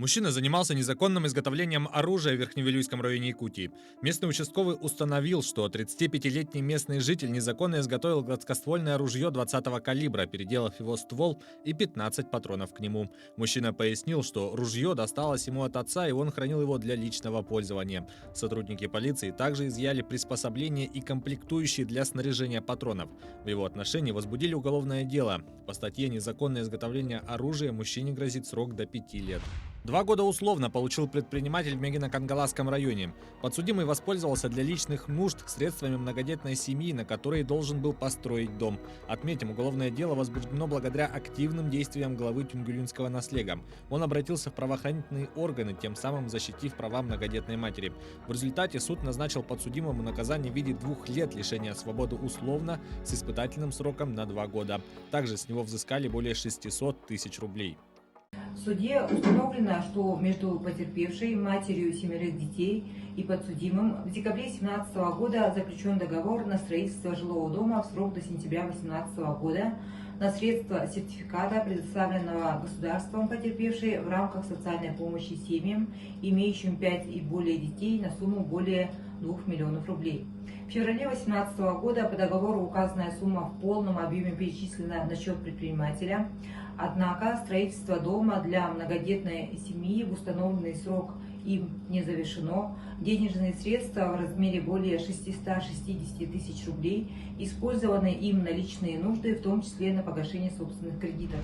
Мужчина занимался незаконным изготовлением оружия в Верхневилюйском районе Якутии. Местный участковый установил, что 35-летний местный житель незаконно изготовил гладкоствольное ружье 20-го калибра, переделав его ствол и 15 патронов к нему. Мужчина пояснил, что ружье досталось ему от отца, и он хранил его для личного пользования. Сотрудники полиции также изъяли приспособления и комплектующие для снаряжения патронов. В его отношении возбудили уголовное дело. По статье «Незаконное изготовление оружия» мужчине грозит срок до 5 лет. 2 года условно получил предприниматель в Мегино-Кангаласском районе. Подсудимый воспользовался для личных нужд средствами многодетной семьи, на которой должен был построить дом. Отметим, уголовное дело возбуждено благодаря активным действиям главы Тюнгюлюнского наслега. Он обратился в правоохранительные органы, тем самым защитив права многодетной матери. В результате суд назначил подсудимому наказание в виде 2 лет лишения свободы условно с испытательным сроком на 2 года. Также с него взыскали более 600 тысяч рублей. В суде установлено, что между потерпевшей, матерью 7 детей и подсудимым в декабре 2017 года заключен договор на строительство жилого дома в срок до сентября 2018 года на средства сертификата, предоставленного государством потерпевшей в рамках социальной помощи семьям, имеющим 5 и более детей, на сумму более 2 миллионов рублей. В феврале 2018 года по договору указанная сумма в полном объеме перечислена на счет предпринимателя, однако строительство дома для многодетной семьи в установленный срок им не завершено. Денежные средства в размере более 660 тысяч рублей использованы им на личные нужды, в том числе на погашение собственных кредитов.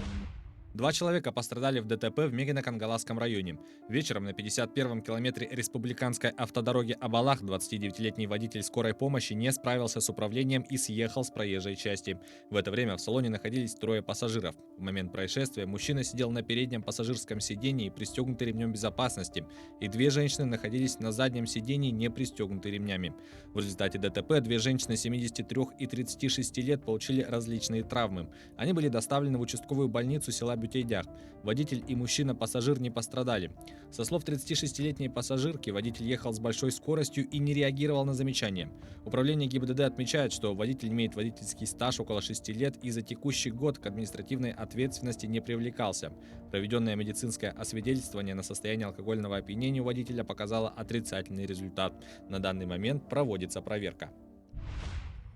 2 человека пострадали в ДТП в Мегино-Кангаласском районе. Вечером на 51-м километре республиканской автодороги Абалах 29-летний водитель скорой помощи не справился с управлением и съехал с проезжей части. В это время в салоне находились 3 пассажиров. В момент происшествия мужчина сидел на переднем пассажирском сидении, пристегнутый ремнем безопасности, и 2 женщины находились на заднем сидении, не пристегнутые ремнями. В результате ДТП 2 женщины 73 и 36 лет получили различные травмы. Они были доставлены в участковую больницу села Бютейдях. Водитель и мужчина-пассажир не пострадали. Со слов 36-летней пассажирки, водитель ехал с большой скоростью и не реагировал на замечания. Управление ГИБДД отмечает, что водитель имеет водительский стаж около 6 лет и за текущий год к административной ответственности не привлекался. Проведенное медицинское освидетельствование на состояние алкогольного опьянения у водителя показало отрицательный результат. На данный момент проводится проверка.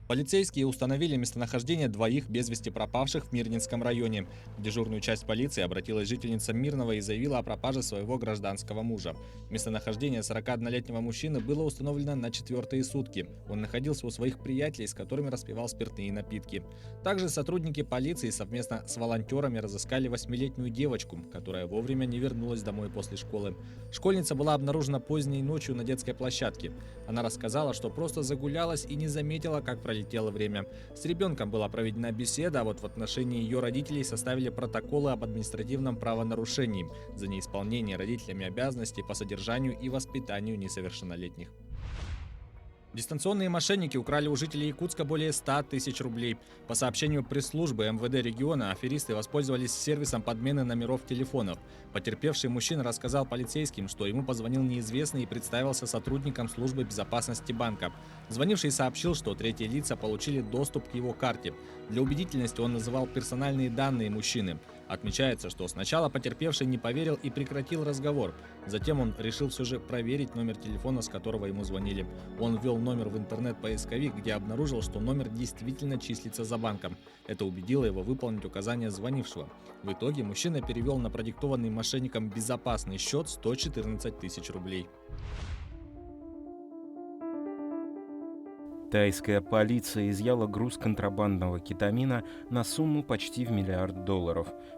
Полицейские установили местонахождение 2 без вести пропавших в Мирнинском районе. В дежурную часть полиции обратилась жительница Мирного и заявила о пропаже своего гражданского мужа. Местонахождение 41-летнего мужчины было установлено на 4-е сутки. Он находился у своих приятелей, с которыми распивал спиртные напитки. Также сотрудники полиции совместно с волонтерами разыскали 8-летнюю девочку, которая вовремя не вернулась домой после школы. Школьница была обнаружена поздней ночью на детской площадке. Она рассказала, что просто загулялась и не заметила, как пролетело время. С ребенком была проведена беседа, а вот в отношении ее родителей составили протоколы об административном правонарушении за неисполнение родителями обязанностей по содержанию и воспитанию несовершеннолетних. Дистанционные мошенники украли у жителей Якутска более 100 тысяч рублей. По сообщению пресс-службы МВД региона, аферисты воспользовались сервисом подмены номеров телефонов. Потерпевший мужчина рассказал полицейским, что ему позвонил неизвестный и представился сотрудником службы безопасности банка. Звонивший сообщил, что третьи лица получили доступ к его карте. Для убедительности он называл персональные данные мужчины. Отмечается, что сначала потерпевший не поверил и прекратил разговор. Затем он решил все же проверить номер телефона, с которого ему звонили. Он ввел номер в интернет-поисковик, где обнаружил, что номер действительно числится за банком. Это убедило его выполнить указания звонившего. В итоге мужчина перевел на продиктованный мошенником безопасный счет 114 тысяч рублей. Тайская полиция изъяла груз контрабандного кетамина на сумму почти в $1 миллиард,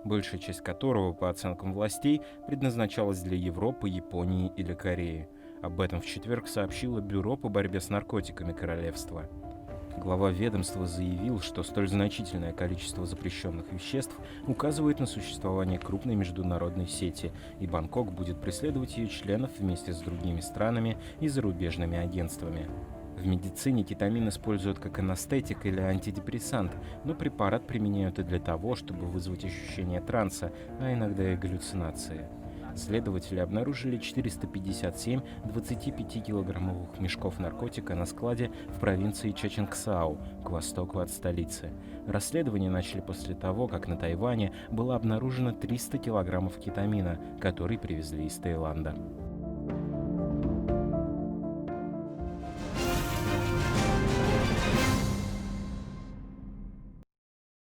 большая часть которого, по оценкам властей, предназначалась для Европы, Японии или Кореи. Об этом в четверг сообщило Бюро по борьбе с наркотиками королевства. Глава ведомства заявил, что столь значительное количество запрещенных веществ указывает на существование крупной международной сети, и Бангкок будет преследовать ее членов вместе с другими странами и зарубежными агентствами. В медицине кетамин используют как анестетик или антидепрессант, но препарат применяют и для того, чтобы вызвать ощущение транса, а иногда и галлюцинации. Следователи обнаружили 457 25-килограммовых мешков наркотика на складе в провинции Чаченгсау, к востоку от столицы. Расследование начали после того, как на Тайване было обнаружено 300 килограммов кетамина, который привезли из Таиланда.